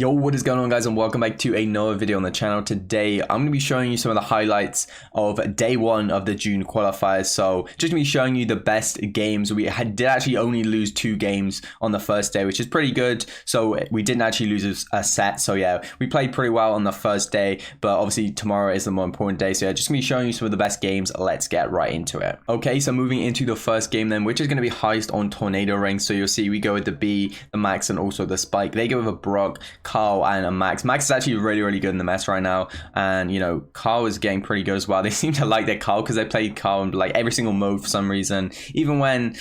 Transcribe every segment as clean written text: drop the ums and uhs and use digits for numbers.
Yo, what is going on, guys, and welcome back to another video on the channel. Today I'm going to be showing you some of the highlights of day one of the June qualifiers. So just going to be showing you the best games. We did actually only lose 2 games on the first day, which is pretty good. So we didn't actually lose a set. So yeah, we played pretty well on the first day, but obviously tomorrow is the more important day. So yeah, just going to be showing you some of the best games. Let's get right into it. Okay, so moving into the first game then, which is going to be Heist on Tornado Ring. So you'll see we go with the B, the Max, and also the Spike. They go with a Brock, Carl, and a Max. Max is actually really good in the mess right now, and you know, Carl is getting pretty good as well. They seem to like their Carl because they played Carl in like every single mode for some reason, even when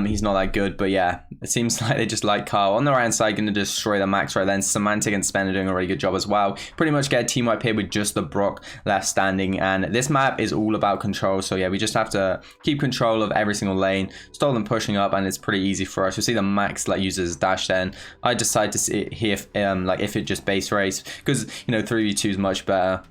he's not that good. But yeah, it seems like they just like Carl. On the right hand side, going to destroy the Max right then. Semantic and Spen are doing a really good job as well. Pretty much get a team wipe here with just the Brock left standing, and this map is all about control. So yeah, we just have to keep control of every single lane, stall them pushing up, and it's pretty easy for us. You'll see the Max like uses dash. Then I decide to see here like if it just base race, because you know 3v2 is much better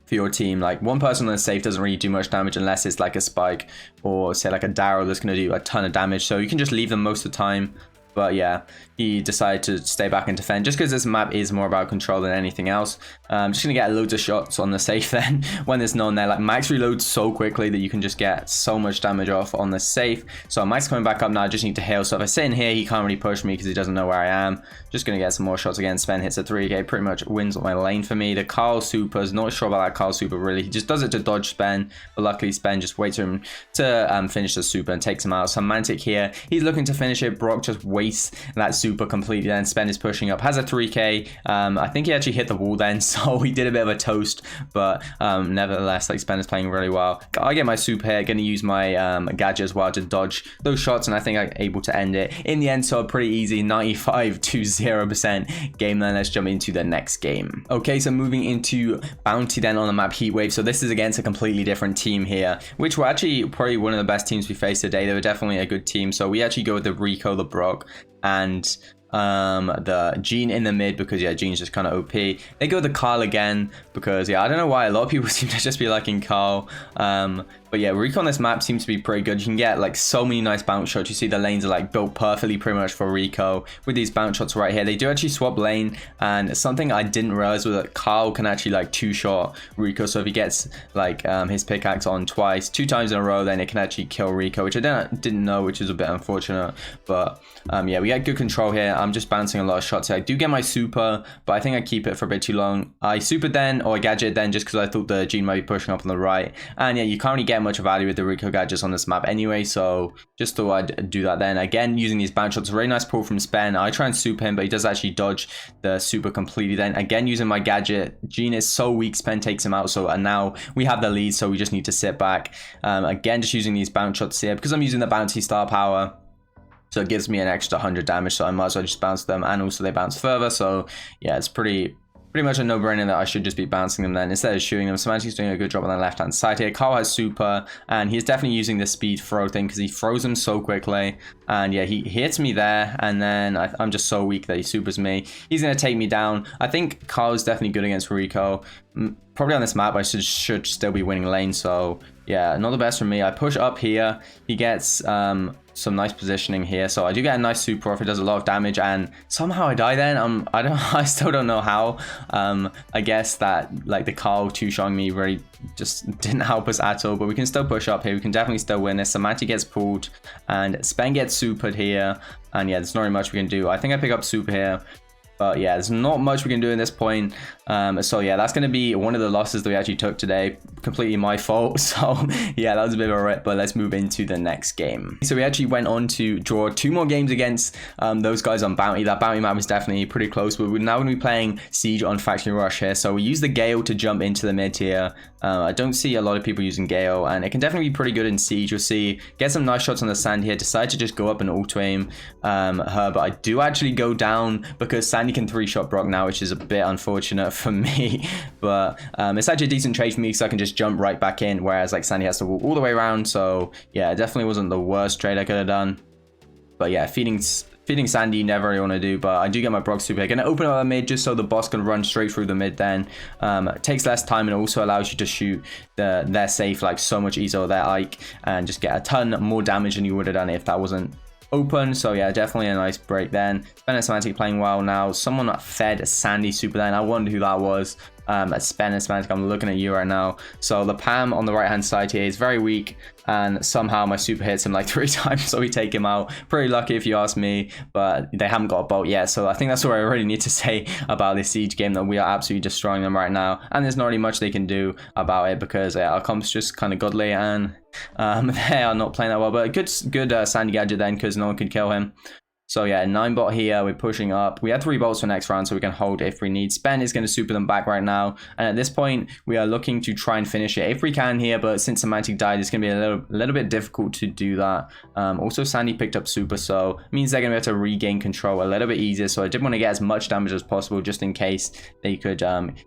for your team. Like one person on the safe doesn't really do much damage unless it's like a Spike or say like a Darrow that's going to do a ton of damage, so you can just leave them most of the time. But yeah, he decided to stay back and defend just because this map is more about control than anything else. Just gonna get loads of shots on the safe then when there's no one there. Like Max reloads so quickly that you can just get so much damage off on the safe. So Max coming back up now. I just need to heal. So if I sit in here, he can't really push me because he doesn't know where I am. Just gonna get some more shots again. Spen hits a 3k, pretty much wins on my lane for me. The Carl Super's not sure about that Carl Super really. He just does it to dodge Spen, but luckily Spen just waits for him to finish the Super and takes him out. Semantic here, he's looking to finish it. Brock just wastes that Super completely. Then Spen is pushing up, has a 3k. I think he actually hit the wall then, so he did a bit of a toast, but nevertheless, like Spen is playing really well. I get my Super here, gonna use my gadget as well to dodge those shots, and I think I'm able to end it in the end. So a pretty easy 95-0% game. Then let's jump into the next game. Okay, so moving into Bounty then on the map Heatwave. So this is against a completely different team here, which were actually probably one of the best teams we faced today. They were definitely a good team. So we actually go with the Rico, the Brock, and the Gene in the mid, because yeah, Gene's just kind of OP. They go with the Carl again because yeah, I don't know why a lot of people seem to just be liking Carl. But yeah, Rico on this map seems to be pretty good. You can get like so many nice bounce shots. You see the lanes are like built perfectly pretty much for Rico with these bounce shots right here. They do actually swap lane, and something I didn't realize was that Carl can actually like 2-shot Rico. So if he gets like his pickaxe on 2 times in a row, then it can actually kill Rico, which I didn't know, which is a bit unfortunate. But yeah, we get good control here. I'm just bouncing a lot of shots here. I do get my Super, but I think I keep it for a bit too long. I Super then, or I gadget then, just because I thought the Gene might be pushing up on the right. And yeah, you can't really get much value with the Rico gadgets on this map anyway, so just thought I'd do that then. Again, using these bounce shots, a very nice pull from Spen. I try and Super him, but he does actually dodge the Super completely then. Again, using my gadget. Gene is so weak, Spen takes him out, so and now we have the lead, so we just need to sit back. Again, just using these bounce shots here, because I'm using the bouncy star power. So it gives me an extra 100 damage, so I might as well just bounce them, and also they bounce further. So yeah, it's pretty much a no-brainer that I should just be bouncing them then instead of shooting them. Semantic's doing a good job on the left-hand side here. Carl has Super, and he's definitely using the speed throw thing because he throws them so quickly. And yeah, he hits me there, and then I'm just so weak that he supers me. He's going to take me down. I think Carl's definitely good against Rico. Probably on this map, I should still be winning lane. So yeah, not the best for me. I push up here. He gets some nice positioning here, so I do get a nice Super off. It does a lot of damage, and somehow I die then. I still don't know how. I guess that like the Carl 2-shotting me really just didn't help us at all, but we can still push up here. We can definitely still win this. Semantic gets pulled, and Spen gets supered here, and yeah, there's not really much we can do. I think I pick up Super here. But yeah, there's not much we can do in this point. So yeah, that's going to be one of the losses that we actually took today. Completely my fault. So yeah, that was a bit of a rip, but let's move into the next game. So we actually went on to draw 2 more games against those guys on Bounty. That Bounty map was definitely pretty close, but we're now going to be playing Siege on Factory Rush here. So we use the Gale to jump into the mid here. I don't see a lot of people using Gale, and it can definitely be pretty good in Siege. You'll see, get some nice shots on the sand here. Decide to just go up and auto-aim her, but I do actually go down because Sandy can 3-shot Brock now, which is a bit unfortunate for me. But it's actually a decent trade for me because I can just jump right back in, whereas like Sandy has to walk all the way around. So yeah, it definitely wasn't the worst trade I could have done. But yeah, feeding Sandy never really want to do, but I do get my Brock Super. Gonna open up the mid just so the boss can run straight through the mid then. It takes less time, and also allows you to shoot their safe like so much easier, their Ike, and just get a ton more damage than you would have done if that wasn't open. So yeah, definitely a nice break then. Spen and Semantic playing well now. Someone fed Sandy super then. I wonder who that was. Spen and Semantic, I'm looking at you right now. So the Pam on the right hand side here is very weak, and somehow my super hits him like 3 times, so we take him out. Pretty lucky if you ask me, but they haven't got a bolt yet, so I think that's what I really need to say about this siege game, that we are absolutely destroying them right now, and there's not really much they can do about it because our comp's just kind of godly, and they are not playing that well. But good Sandy gadget then, because no one could kill him. So yeah, 9 bot here, we're pushing up. We have 3 bolts for next round, so we can hold if we need. Spen is going to super them back right now. And at this point, we are looking to try and finish it if we can here, but since Semantic died, it's going to be a little bit difficult to do that. Also, Sandy picked up super, so it means they're going to be able to regain control a little bit easier. So I did want to get as much damage as possible, just in case they could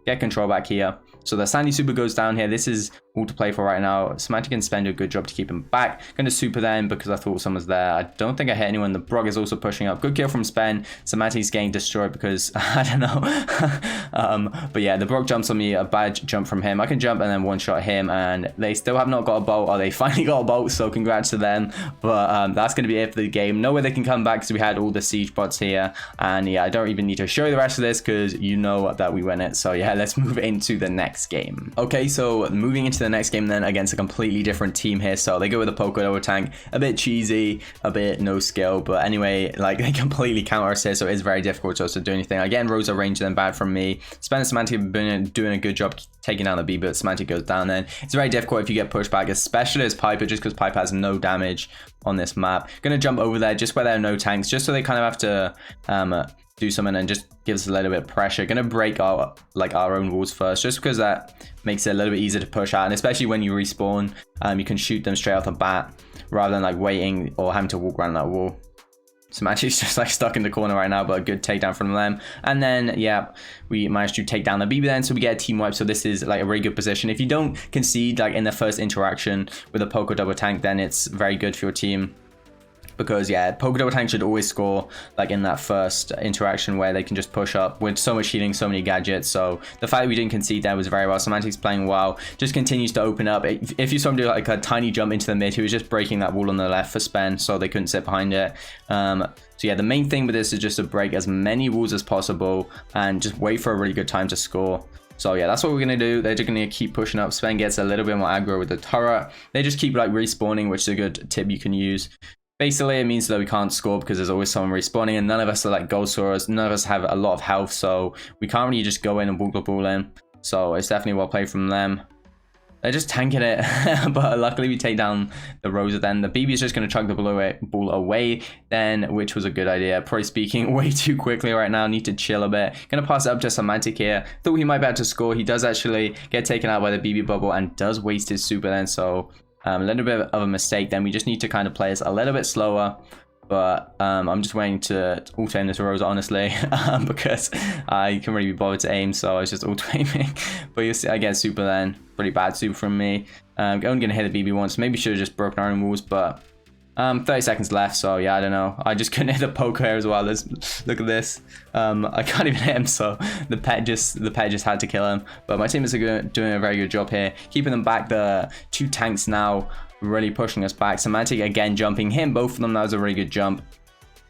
get control back here. So the Sandy super goes down here. This is all to play for right now. Semantic and Spen do a good job to keep him back. Going to super them because I thought someone was there. I don't think I hit anyone. The Brock is also pushing up. Good kill from Spen. Semantic's getting destroyed because I don't know. But yeah, the Brock jumps on me. A bad jump from him. I can jump and then one-shot him, and they still have not got a bolt. Or they finally got a bolt, so congrats to them. But that's going to be it for the game. No way they can come back because we had all the siege bots here. And yeah, I don't even need to show you the rest of this because you know that we win it. So yeah, let's move into the next game. Okay, so moving into the next game then against a completely different team here. So they go with a Poco Double Tank, a bit cheesy, a bit no skill, but anyway, like they completely counter us here, so it's very difficult to also do anything. Again, Rosa range then bad from me. Spen and Semantic have been doing a good job taking down the B, but Semantic goes down then. It's very difficult if you get pushed back, especially as Piper, just because Piper has no damage on this map. Gonna jump over there just where there are no tanks, just so they kind of have to do something and just gives us a little bit of pressure. Gonna break our own walls first, just because that makes it a little bit easier to push out, and especially when you respawn, you can shoot them straight off the bat rather than like waiting or having to walk around that wall. Semantic's just like stuck in the corner right now, but a good takedown from them. And then yeah, we managed to take down the BB then, so we get a team wipe. So this is like a really good position. If you don't concede like in the first interaction with a Poco Double Tank, then it's very good for your team. Because yeah, Poco Double Tank should always score like in that first interaction where they can just push up with so much healing, so many gadgets. So the fact that we didn't concede there was very well. Semantic's playing well, just continues to open up. If you saw him do like a tiny jump into the mid, he was just breaking that wall on the left for Spen, so they couldn't sit behind it. So yeah, the main thing with this is just to break as many walls as possible and just wait for a really good time to score. So yeah, that's what we're going to do. They're just going to keep pushing up. Spen gets a little bit more aggro with the turret. They just keep like respawning, which is a good tip you can use. Basically, it means that we can't score because there's always someone respawning, and none of us are like goal scorers. None of us have a lot of health, so we can't really just go in and ball the ball in. So it's definitely well played from them. They're just tanking it, but luckily we take down the Rosa then. The BB is just going to chug the ball away then, which was a good idea. Probably speaking way too quickly right now. Need to chill a bit. Going to pass it up to Semantic here. Thought he might be able to score. He does actually get taken out by the BB bubble and does waste his super then, so a little bit of a mistake then. We just need to kind of play this a little bit slower, but I'm just waiting to auto-aim this Rosa, honestly, because I can really be bothered to aim, so I was just auto-aiming. But you'll see, I get super then. Pretty bad super from me. I'm only going to hit the BB once. Maybe should have just broken our own walls, but 30 seconds left, so yeah, I don't know. I just couldn't hit the Poco here as well. Look at this. I can't even hit him, so the pet just had to kill him. But my team is doing a very good job here, keeping them back. The 2 tanks now really pushing us back. Semantic again jumping him. Both of them, that was a really good jump.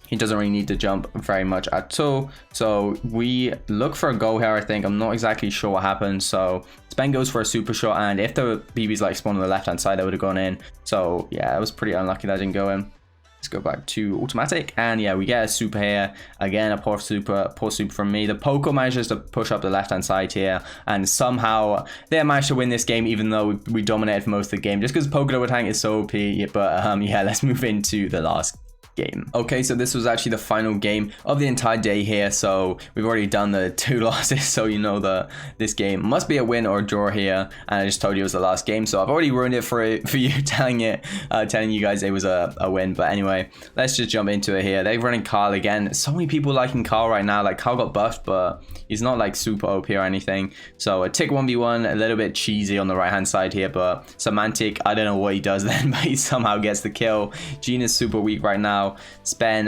He doesn't really need to jump very much at all. So we look for a goal here, I think. I'm not exactly sure what happened. So Spen goes for a super shot, and if the BB's like spawned on the left hand side, that would have gone in. So yeah, it was pretty unlucky that didn't go in. Let's go back to automatic, and yeah, we get a super here. Again, a poor super from me. The Poco manages to push up the left hand side here, and somehow they managed to win this game, even though we dominated for most of the game, just because Poco Double Tank is so OP. But yeah, let's move into the last game. Okay, so this was actually the final game of the entire day here, so we've already done the 2 losses, so you know that this game must be a win or a draw here, and I just told you it was the last game, so I've already ruined it for you, telling you guys it was a win. But anyway, let's just jump into it here. They're running Carl again. So many people liking Carl right now. Like, Carl got buffed, but he's not like super OP or anything. So a tick 1v1, a little bit cheesy on the right hand side here, but Semantic, I don't know what he does then, but he somehow gets the kill. Gene is super weak right now. Spen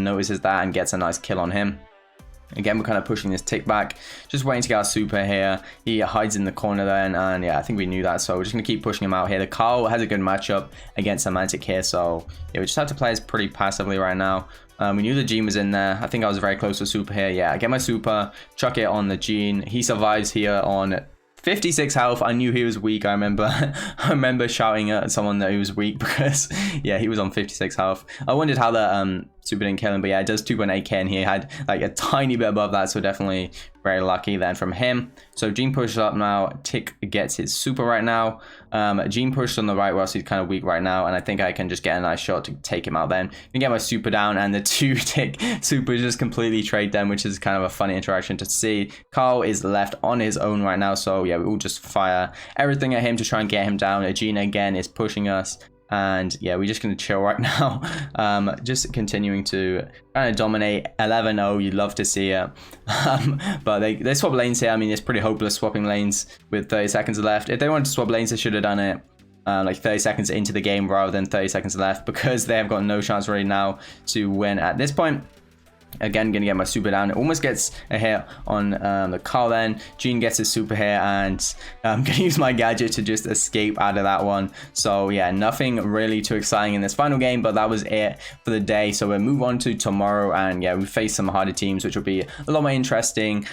notices that and gets a nice kill on him. Again, we're kind of pushing this tick back, just waiting to get our super here. He hides in the corner then, and yeah, I think we knew that, so we're just going to keep pushing him out here. The Carl has a good matchup against Semantic here, so yeah, we just have to play this pretty passively right now. We knew the Gene was in there. I think I was very close to super here. Yeah, I get my super, chuck it on the Gene. He survives here on 56 health. I knew he was weak. I remember shouting at someone that he was weak because yeah, he was on 56 health. I wondered how the super didn't kill him, but yeah, it does 2.8k and he had like a tiny bit above that, so definitely very lucky then from him. So Gene pushes up now. Tick gets his super right now. Gene pushed on the right whilst he's kind of weak right now, and I think I can just get a nice shot to take him out then. And get my super down, and the 2 tick super just completely trade them, which is kind of a funny interaction to see. Carl is left on his own right now, so yeah, we'll just fire everything at him to try and get him down. Gene again is pushing us. And yeah, we're just going to chill right now. Just continuing to kind of dominate. 11-0, you'd love to see it. But they swap lanes here. I mean, it's pretty hopeless swapping lanes with 30 seconds left. If they wanted to swap lanes, they should have done it like 30 seconds into the game rather than 30 seconds left, because they have got no chance really now to win at this point. Again, gonna get my super down. It almost gets a hit on the Carl then. Gene gets his super here, and I'm gonna use my gadget to just escape out of that one. So yeah, nothing really too exciting in this final game, but that was it for the day. So we'll move on to tomorrow, and yeah, we face some harder teams, which will be a lot more interesting.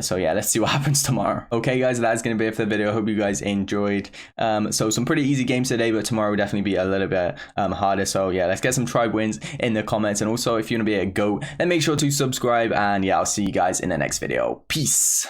So yeah, let's see what happens tomorrow. Okay guys, that's gonna be it for the video. I hope you guys enjoyed. So some pretty easy games today, but tomorrow will definitely be a little bit harder. So yeah, let's get some tribe wins in the comments, and also if you want to be a GOAT, then make sure to subscribe, and yeah, I'll see you guys in the next video. Peace.